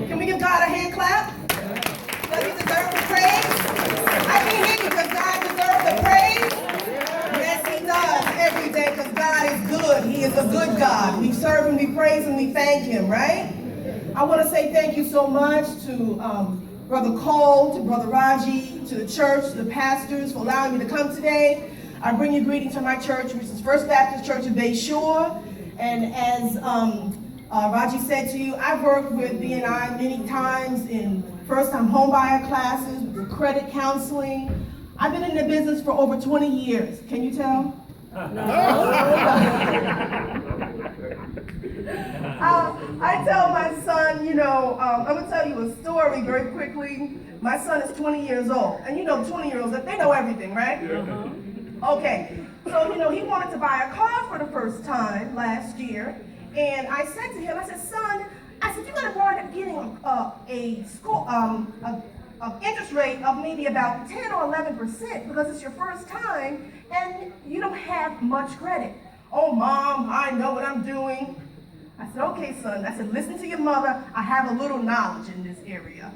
Can we give God a hand clap? Does he deserve the praise? I can't hear you. Does God deserve the praise? Yes, he does every day because God is good. He is a good God. We serve him, we praise him, we thank him, right? I want to say thank you so much to Brother Cole, to Brother Raji, to the church, to the pastors for allowing me to come today. I bring you greetings from my church, which is First Baptist Church of Bayshore. And as Raji said to you, I've worked with B&I many times in first-time homebuyer classes, with credit counseling. I've been in the business for over 20 years. Can you tell? I tell my son, I'm going to tell you a story very quickly. My son is 20 years old. And 20-year-olds, they know everything, right? Okay. So, he wanted to buy a car for the first time last year. And I said to him, son, you're going to wind up getting an interest rate of maybe about 10 or 11% because it's your first time and you don't have much credit. Oh, Mom, I know what I'm doing. I said, okay, son. I said, listen to your mother. I have a little knowledge in this area.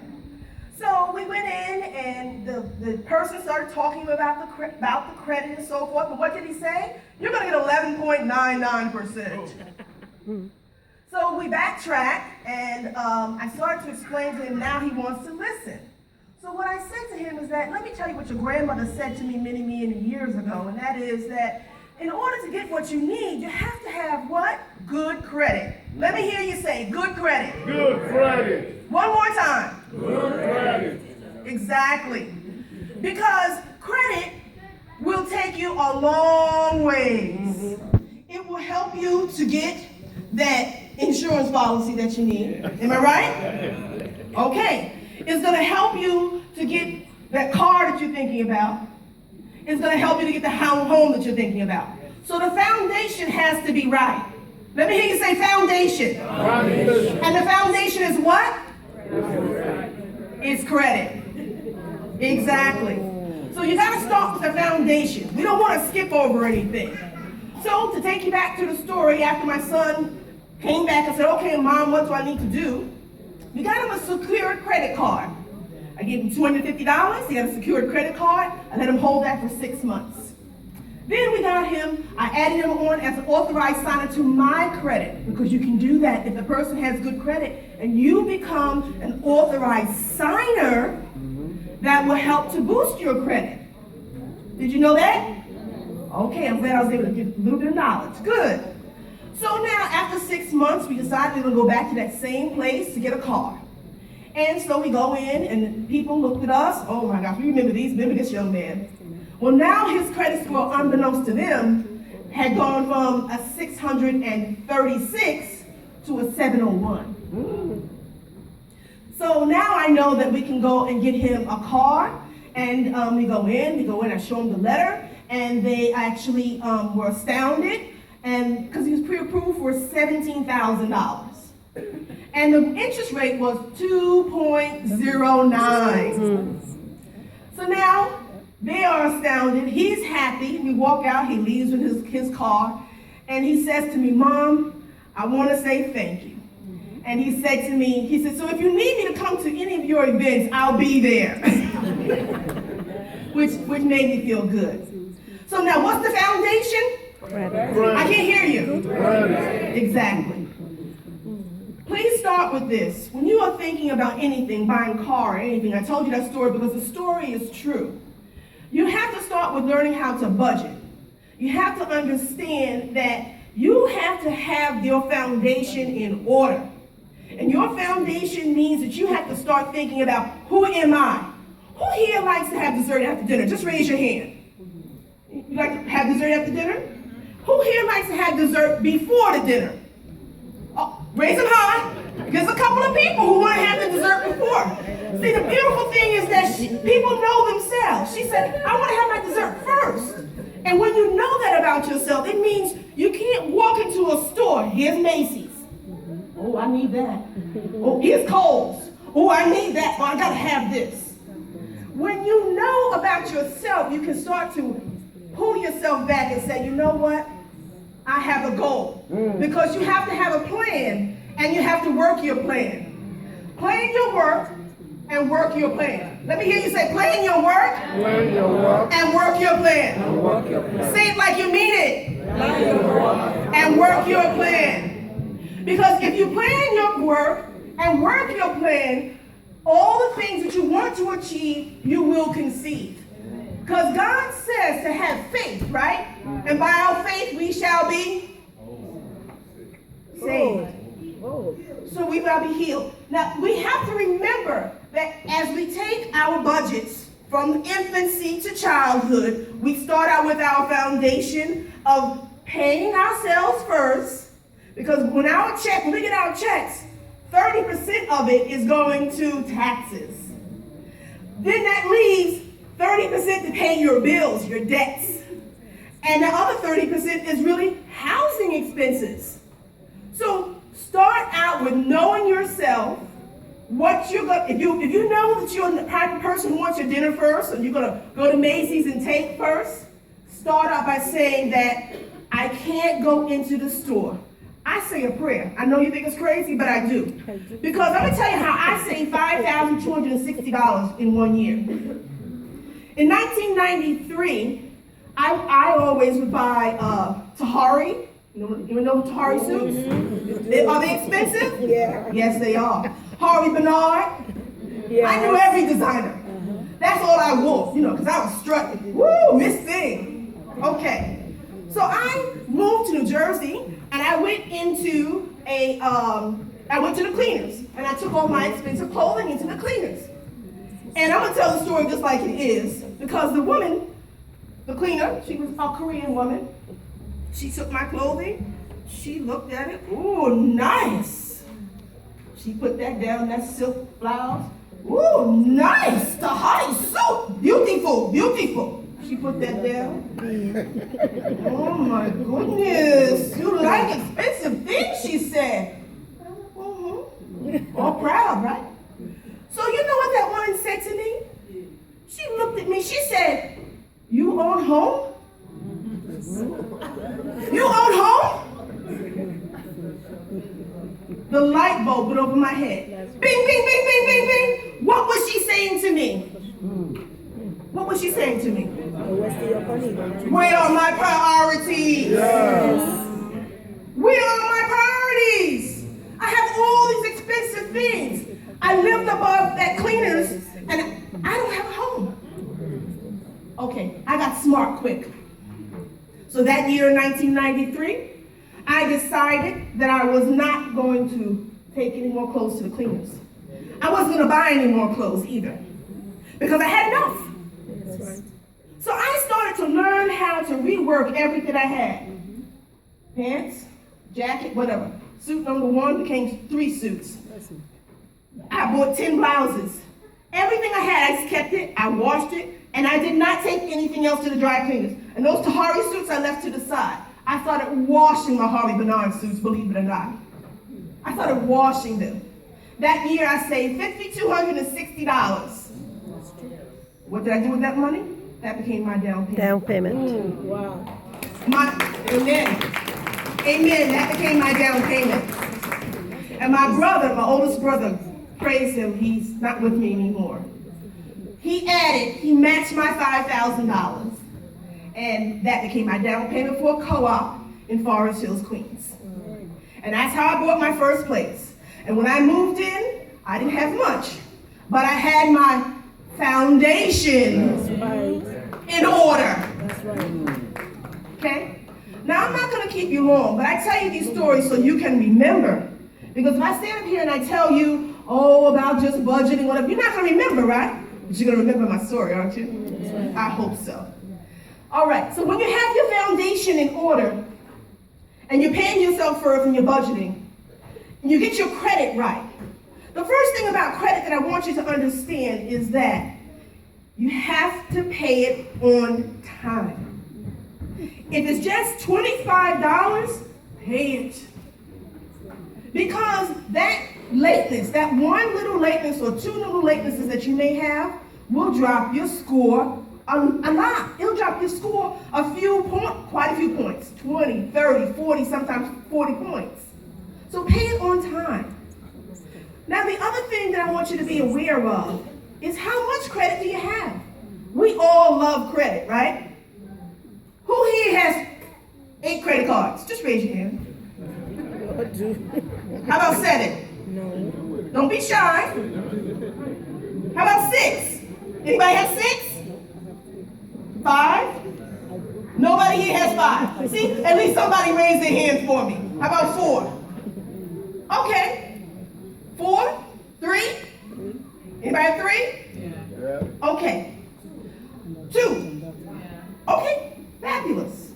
So we went in and the person started talking about the credit and so forth. But what did he say? You're going to get 11.99%. So we backtracked, and I started to explain to him now he wants to listen. So what I said to him is that, let me tell you what your grandmother said to me many years ago, and that is that in order to get what you need, you have to have what? Good credit. Let me hear you say, good credit. Good credit. One more time. Good credit. Exactly. Because credit will take you a long ways. It will help you to get that insurance policy that you need. Am I right? Okay. It's going to help you to get that car that you're thinking about. It's going to help you to get the home that you're thinking about. So the foundation has to be right. Let me hear you say foundation. And the foundation is what? It's credit. Exactly. So you got to start with the foundation. We don't want to skip over anything. So to take you back to the story, after my son came back and said, okay, Mom, what do I need to do? We got him a secured credit card. I gave him $250. He got a secured credit card. I let him hold that for 6 months. Then we got him, I added him on as an authorized signer to my credit, because you can do that if the person has good credit and you become an authorized signer, that will help to boost your credit. Did you know that? Okay, I'm glad I was able to give a little bit of knowledge. Good. So now, after 6 months, we decided we're going to go back to that same place to get a car. And so we go in, and people looked at us. Oh my gosh, remember this young man. Well, now his credit score, unbeknownst to them, had gone from a 636 to a 701. So now I know that we can go and get him a car, and we go in, I show him the letter, and they actually were astounded, and because he was pre-approved for $17,000. And the interest rate was 2.09. So now they are astounded. He's happy. We walk out. He leaves with his car. And he says to me, Mom, I want to say thank you. And he said to me, he said, so if you need me to come to any of your events, I'll be there. which made me feel good. So now what's the foundation? Credit. I can't hear you. Credit. Exactly. Please start with this. When you are thinking about anything, buying a car or anything, I told you that story because the story is true. You have to start with learning how to budget. You have to understand that you have to have your foundation in order. And your foundation means that you have to start thinking about, who am I? Who here likes to have dessert after dinner? Just raise your hand. You like to have dessert after dinner? Who here likes to have dessert before the dinner? Oh, raise them high. There's a couple of people who want to have the dessert before. See, the beautiful thing is that people know themselves. She said, I want to have my dessert first. And when you know that about yourself, it means you can't walk into a store. Here's Macy's. Oh, I need that. Oh, here's Kohl's. Oh, I need that. Well, I got to have this. When you know about yourself, you can start to pull yourself back and say, you know what? I have a goal. Because you have to have a plan, and you have to work your plan. Plan your work and work your plan. Let me hear you say, plan your work Plan your work. and work your plan. And work your plan. Say it like you mean it. Plan your work. And work your plan. Because if you plan your work and work your plan, all the things that you want to achieve, you will conceive. Because God says to have faith, right? And by our faith we shall be saved. So we will be healed. Now, we have to remember that as we take our budgets from infancy to childhood, we start out with our foundation of paying ourselves first, because when we get our checks, 30% of it is going to taxes. Then that leaves 30% to pay your bills, your debts. And the other 30% is really housing expenses. So start out with knowing yourself, what you're going. If you know that you're the type of person who wants your dinner first, and you're gonna go to Macy's and take first, start out by saying that I can't go into the store. I say a prayer. I know you think it's crazy, but I do. Because I'm gonna tell you how I saved $5,260 in 1 year. In 1993, I always would buy Tahari. You know Tahari suits? Are they expensive? Yeah. Yes, they are. Harvey Bernard. Yeah. I knew every designer. That's all I wore, because I was strutting. Woo, Miss Thing. Okay. So I moved to New Jersey, and I went into I went to the cleaners, and I took all my expensive clothing into the cleaners. And I'm gonna tell the story just like it is, because the woman, the cleaner, she was a Korean woman. She took my clothing, she looked at it, ooh, nice. She put that down, that silk blouse. Ooh, nice, the high suit, beautiful, beautiful. She put that down. Oh my goodness, you like expensive things, she said. All proud, right? So you know what that woman said to me? She looked at me, she said, you own home? You own home? The light bulb went over my head. Bing, bing, bing, bing, bing, bing. What was she saying to me? What was she saying to me? Where are my priorities? Yes. Where are my priorities? I have all these expensive things. I lived above that cleaners, and I don't have a home. Okay, I got smart quick. So that year in 1993, I decided that I was not going to take any more clothes to the cleaners. I wasn't going to buy any more clothes either, because I had enough. That's right. So I started to learn how to rework everything I had. Pants, jacket, whatever. Suit number 1 became 3 suits. I bought 10 blouses. Everything I had, I just kept it, I washed it, and I did not take anything else to the dry cleaners. And those Tahari suits I left to the side. I started washing my Harvey Bernard suits, believe it or not. I started washing them. That year I saved $5,260. What did I do with that money? That became my down payment. Down payment. Wow. Amen. Amen. That became my down payment. And my brother, my oldest brother, praise him, he's not with me anymore. He matched my $5,000. And that became my down payment for a co-op in Forest Hills, Queens. And that's how I bought my first place. And when I moved in, I didn't have much, but I had my foundation in order. That's right. Okay? Now, I'm not going to keep you long, but I tell you these stories so you can remember. Because if I stand up here and I tell you, about just budgeting, whatever, you're not going to remember, right? But you're going to remember my story, aren't you? I hope so. All right, so when you have your foundation in order, and you're paying yourself first and you're budgeting, and you get your credit right, the first thing about credit that I want you to understand is that you have to pay it on time. If it's just $25, pay it. Because that lateness, that one little lateness or 2 little latenesses that you may have will drop your score a lot. It'll drop your score quite a few points, 20, 30, 40, sometimes 40 points. So pay it on time. Now, the other thing that that I want you to be aware of is how much credit do you have? We all love credit, right? Who here has 8 credit cards? Just raise your hand. Lord, do. How about 7? No. Don't be shy. How about 6? Anybody have 6? 5? Nobody here has 5. See, at least somebody raised their hand for me. How about 4? Okay. 4? 3? Anybody have 3? Yeah. Okay. 2? Okay. Fabulous.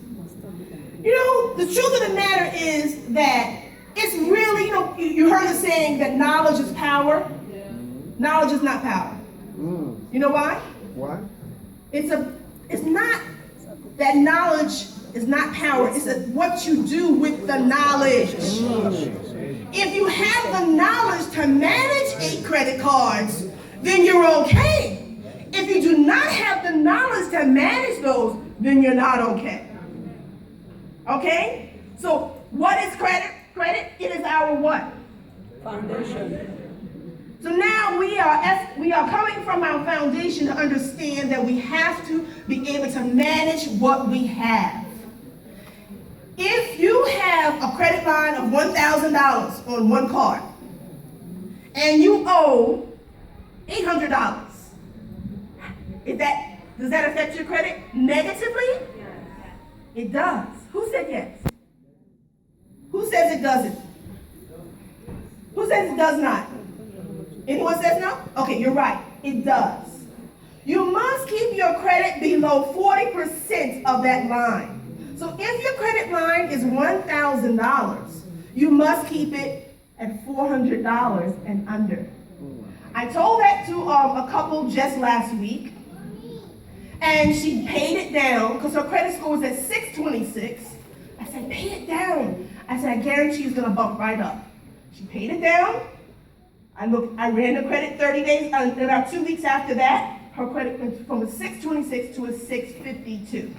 You know, the truth of the matter is that it's really, you heard the saying that knowledge is power. Knowledge is not power. You know why? Why? It's not that knowledge is not power. It's what you do with the knowledge. If you have the knowledge to manage 8 credit cards, then you're okay. If you do not have the knowledge to manage those, then you're not okay. Okay? So what is credit? Credit, it is our what? Foundation. So now we are coming from our foundation to understand that we have to be able to manage what we have. If you have a credit line of $1,000 on one card and you owe $800, does that affect your credit negatively? It does. Who said yes? Who says it doesn't? Who says it does not? Anyone says no? Okay, you're right. It does. You must keep your credit below 40% of that line. So if your credit line is $1,000, you must keep it at $400 and under. I told that to a couple just last week, and she paid it down because her credit score was at 626. I said, pay it down. I said, I guarantee it's going to bump right up. She paid it down. I ran the credit 30 days, and about 2 weeks after that, her credit went from a 626 to a 652.